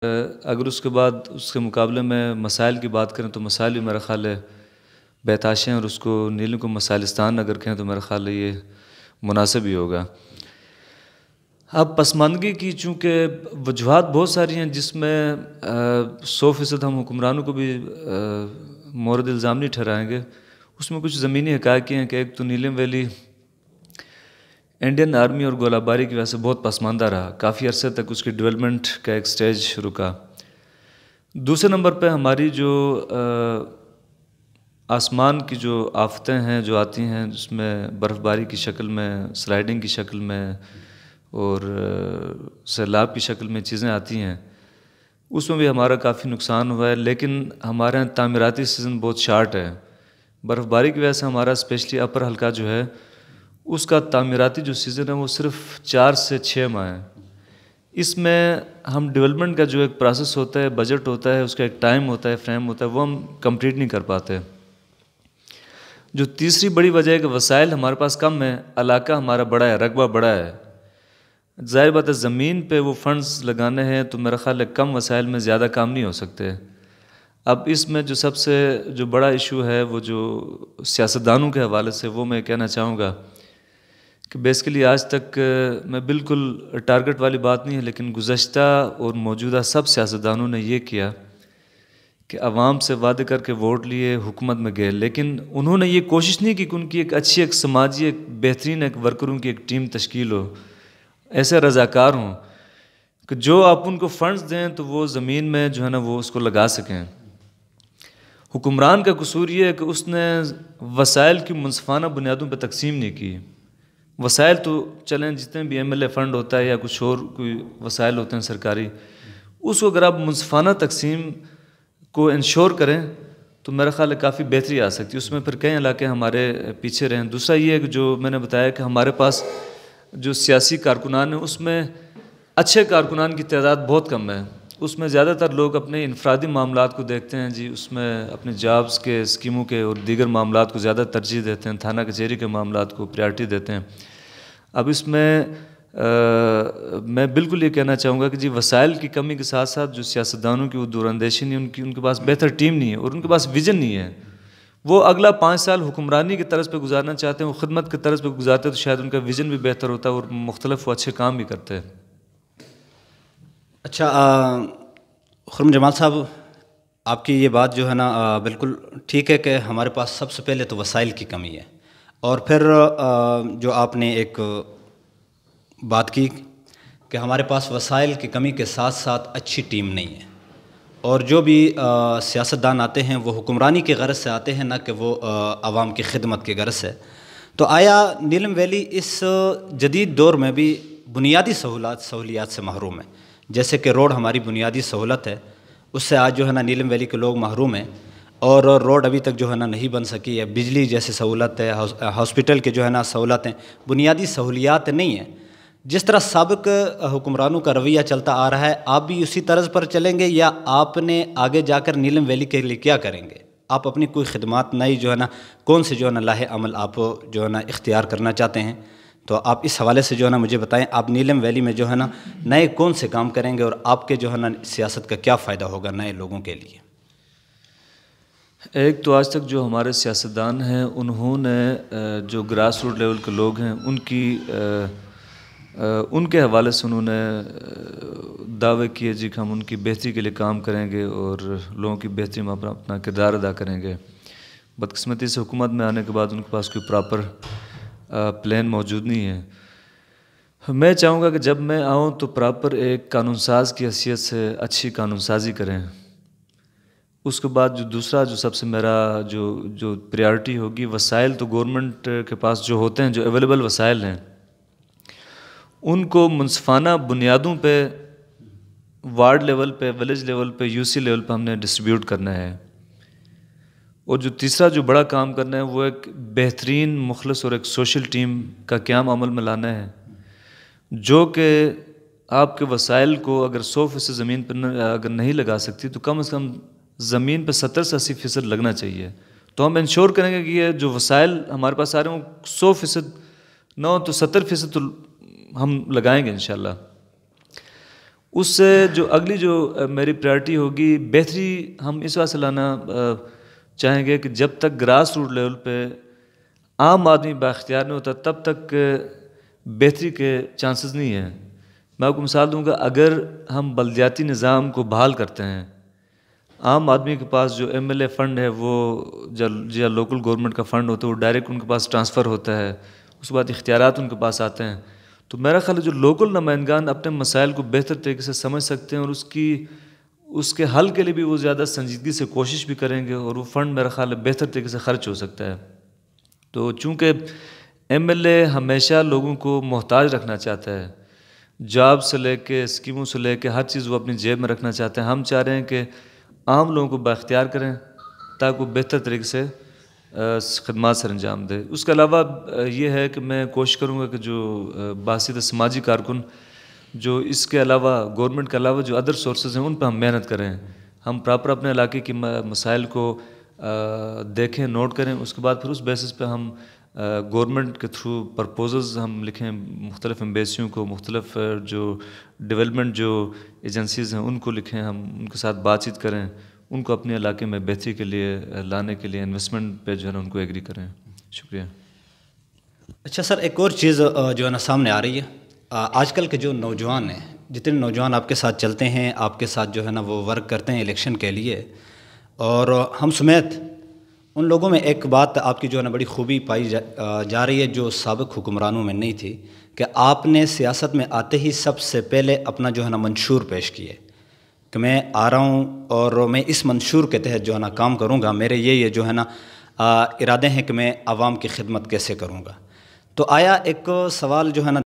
اگر اس کے بعد اس کے مقابلے میں مسائل کی بات کریں تو مسائل بھی میرا خیال ہے بہتاشے ہیں، اور اس کو نیلم کو مسائلستان اگر کہیں تو میرا خیال ہے یہ مناسب ہی ہوگا۔ اب پسماندگی کی چونکہ وجوہات بہت ساری ہیں، جس میں 100% ہم حکمرانوں کو بھی مورد الزام نہیں ٹھہرائیں گے۔ اس میں کچھ زمینی حقائق ہیں کہ ایک تو نیلم ویلی انڈین آرمی اور گولہ باری کی وجہ سے بہت پسماندہ رہا، کافی عرصے تک اس کی ڈیولپمنٹ کا ایک سٹیج رکا۔ دوسرے نمبر پہ ہماری جو آسمان کی جو آفتیں ہیں جو آتی ہیں، جس میں برف باری کی شکل میں، سلائیڈنگ کی شکل میں اور سیلاب کی شکل میں چیزیں آتی ہیں، اس میں بھی ہمارا کافی نقصان ہوا ہے۔ لیکن ہمارے یہاں تعمیراتی سیزن بہت شارٹ ہے، برف باری کی وجہ سے ہمارا اسپیشلی اپر حلقہ جو ہے اس کا تعمیراتی جو سیزن ہے وہ صرف 4 سے 6 ماہ ہے۔ اس میں ہم ڈیولپمنٹ کا جو ایک پروسیس ہوتا ہے، بجٹ ہوتا ہے، اس کا ایک ٹائم ہوتا ہے، فریم ہوتا ہے، وہ ہم کمپلیٹ نہیں کر پاتے۔ جو تیسری بڑی وجہ ہے کہ وسائل ہمارے پاس کم ہیں، علاقہ ہمارا بڑا ہے، رقبہ بڑا ہے، ظاہر بات ہے زمین پہ وہ فنڈز لگانے ہیں تو میرا خیال ہے کم وسائل میں زیادہ کام نہیں ہو سکتے۔ اب اس میں جو سب سے جو بڑا ایشو ہے وہ جو سیاستدانوں کے حوالے سے، وہ میں کہنا چاہوں گا کہ بیسیکلی آج تک میں بالکل ٹارگٹ والی بات نہیں ہے، لیکن گزشتہ اور موجودہ سب سیاستدانوں نے یہ کیا کہ عوام سے وعدے کر کے ووٹ لیے، حکومت میں گئے، لیکن انہوں نے یہ کوشش نہیں کی کہ ان کی ایک اچھی، ایک سماجی، ایک بہترین ایک ورکروں کی ایک ٹیم تشکیل ہو، ایسے رضاکار ہوں کہ جو آپ ان کو فنڈز دیں تو وہ زمین میں جو ہے نا وہ اس کو لگا سکیں۔ حکمران کا قصور یہ ہے کہ اس نے وسائل کی منصفانہ بنیادوں پہ تقسیم نہیں کی۔ وسائل تو چلیں جتنے بھی ایم ایل اے فنڈ ہوتا ہے یا کچھ اور کوئی وسائل ہوتے ہیں سرکاری، اس کو اگر آپ منصفانہ تقسیم کو انشور کریں تو میرا خیال ہے کافی بہتری آ سکتی ہے۔ اس میں پھر کئی علاقے ہمارے پیچھے رہیں۔ دوسرا یہ ہے کہ جو میں نے بتایا کہ ہمارے پاس جو سیاسی کارکنان ہیں اس میں اچھے کارکنان کی تعداد بہت کم ہے۔ اس میں زیادہ تر لوگ اپنے انفرادی معاملات کو دیکھتے ہیں جی، اس میں اپنے جابز کے، اسکیموں کے اور دیگر معاملات کو زیادہ ترجیح دیتے ہیں، تھانہ کچہری کے معاملات کو پریارٹی دیتے ہیں۔ اب اس میں میں بالکل یہ کہنا چاہوں گا کہ جی وسائل کی کمی کے ساتھ ساتھ جو سیاستدانوں کی وہ دور اندیشی نہیں، ان کے پاس بہتر ٹیم نہیں ہے اور ان کے پاس ویژن نہیں ہے۔ وہ اگلا 5 سال حکمرانی کی طرز پہ گزارنا چاہتے ہیں، وہ خدمت کی طرز پہ گزارتے ہیں تو شاید ان کا ویژن بھی بہتر ہوتا ہے اور مختلف وہ اچھے کام بھی کرتے ہیں۔ اچھا خرم جمال صاحب، آپ کی یہ بات جو ہے نا بالکل ٹھیک ہے کہ ہمارے پاس سب سے پہلے تو وسائل کی کمی ہے، اور پھر جو آپ نے ایک بات کی کہ ہمارے پاس وسائل کی کمی کے ساتھ ساتھ اچھی ٹیم نہیں ہے، اور جو بھی سیاستدان آتے ہیں وہ حکمرانی کی غرض سے آتے ہیں، نہ کہ وہ عوام کی خدمت کی غرض سے۔ تو آیا نیلم ویلی اس جدید دور میں بھی بنیادی سہولیات سے محروم ہے؟ جیسے کہ روڈ ہماری بنیادی سہولت ہے، اس سے آج جو ہے نا نیلم ویلی کے لوگ محروم ہیں، اور روڈ ابھی تک جو ہے نا نہیں بن سکی ہے، بجلی جیسے سہولت ہے، ہاسپٹل کے جو ہے نا سہولت ہیں، بنیادی سہولیات نہیں ہیں۔ جس طرح سابق حکمرانوں کا رویہ چلتا آ رہا ہے، آپ بھی اسی طرز پر چلیں گے یا آپ نے آگے جا کر نیلم ویلی کے لیے کیا کریں گے؟ آپ اپنی کوئی خدمات نئی جو ہے نا کون سے جو ہے نا لاہ عمل آپ جو ہے نا اختیار کرنا چاہتے ہیں؟ تو آپ اس حوالے سے جو ہے نا مجھے بتائیں، آپ نیلم ویلی میں جو ہے نا نئے کون سے کام کریں گے اور آپ کے جو ہے نا سیاست کا کیا فائدہ ہوگا نئے لوگوں کے لیے؟ ایک تو آج تک جو ہمارے سیاستدان ہیں انہوں نے جو گراس روٹ لیول کے لوگ ہیں ان کے حوالے سے انہوں نے دعوے کیے جی کہ ہم ان کی بہتری کے لیے کام کریں گے اور لوگوں کی بہتری میں اپنا کردار ادا کریں گے۔ بدقسمتی سے حکومت میں آنے کے بعد ان کے پاس کوئی پراپر پلان موجود نہیں ہے۔ میں چاہوں گا کہ جب میں آؤں تو پراپر ایک قانون ساز کی حیثیت سے اچھی قانون سازی کریں۔ اس کے بعد جو دوسرا جو سب سے میرا جو پریارٹی ہوگی، وسائل تو گورنمنٹ کے پاس جو ہوتے ہیں، جو اویلیبل وسائل ہیں، ان کو منصفانہ بنیادوں پہ وارڈ لیول پہ، ولیج لیول پہ، یو سی لیول پہ ہم نے ڈسٹریبیوٹ کرنا ہے۔ اور جو تیسرا جو بڑا کام کرنا ہے وہ ایک بہترین مخلص اور ایک سوشل ٹیم کا قیام عمل میں لانا ہے، جو کہ آپ کے وسائل کو اگر 100% زمین پر اگر نہیں لگا سکتی تو کم از کم زمین پہ 70 سے 80% لگنا چاہیے۔ تو ہم انشور کریں گے کہ یہ جو وسائل ہمارے پاس آ رہے ہیں وہ 100% نہ ہو تو 70% تو ہم لگائیں گے انشاءاللہ۔ اس سے جو اگلی جو میری پریارٹی ہوگی بہتری ہم اس واسطے لانا چاہیں گے کہ جب تک گراس روٹ لیول پہ عام آدمی بااختیار نہیں ہوتا تب تک بہتری کے چانسز نہیں ہیں. میں آپ کو مثال دوں گا، اگر ہم بلدیاتی نظام کو بحال کرتے ہیں، عام آدمی کے پاس جو ایم ایل اے فنڈ ہے وہ جو لوکل گورنمنٹ کا فنڈ ہوتا ہے وہ ڈائریکٹ ان کے پاس ٹرانسفر ہوتا ہے، اس کے بعد اختیارات ان کے پاس آتے ہیں، تو میرا خیال ہے جو لوکل نمائندگان اپنے مسائل کو بہتر طریقے سے سمجھ سکتے ہیں اور اس کے حل کے لیے بھی وہ زیادہ سنجیدگی سے کوشش بھی کریں گے اور وہ فنڈ میرا خیال ہے بہتر طریقے سے خرچ ہو سکتا ہے. تو چونکہ ایم ایل اے ہمیشہ لوگوں کو محتاج رکھنا چاہتا ہے، جاب سے لے کے اسکیموں سے لے کے ہر چیز وہ اپنی جیب میں رکھنا چاہتے ہیں. ہم چاہ رہے ہیں کہ عام لوگوں کو بااختیار کریں تاکہ وہ بہتر طریقے سے خدمات سر انجام دے. اس کے علاوہ یہ ہے کہ میں کوشش کروں گا کہ جو باصد سماجی کارکن جو اس کے علاوہ گورنمنٹ کے علاوہ جو ادر سورسز ہیں ان پہ ہم محنت کریں، ہم پراپر اپنے علاقے کی مسائل کو دیکھیں، نوٹ کریں، اس کے بعد پھر اس بیسس پہ ہم گورنمنٹ کے تھرو پرپوزلز ہم لکھیں مختلف ایمبیسیوں کو، مختلف جو ڈیولپمنٹ جو ایجنسیز ہیں ان کو لکھیں، ہم ان کے ساتھ بات چیت کریں، ان کو اپنے علاقے میں بہتری کے لیے لانے کے لیے انویسٹمنٹ پہ جو ہے نا ان کو ایگری کریں. شکریہ. اچھا سر، ایک اور چیز جو ہے نا سامنے آ رہی ہے، آج کل کے جو نوجوان ہیں، جتنے نوجوان آپ کے ساتھ چلتے ہیں، آپ کے ساتھ جو ہے نا وہ ورک کرتے ہیں الیکشن کے لیے، اور ہم سمیت ان لوگوں میں ایک بات آپ کی جو ہے نا بڑی خوبی پائی جا رہی ہے جو سابق حکمرانوں میں نہیں تھی، کہ آپ نے سیاست میں آتے ہی سب سے پہلے اپنا جو ہے نا منشور پیش کیے کہ میں آ رہا ہوں اور میں اس منشور کے تحت جو ہے نا کام کروں گا، میرے یہ جو ہے نا ارادے ہیں کہ میں عوام کی خدمت کیسے کروں گا. تو آیا ایک سوال جو ہے نا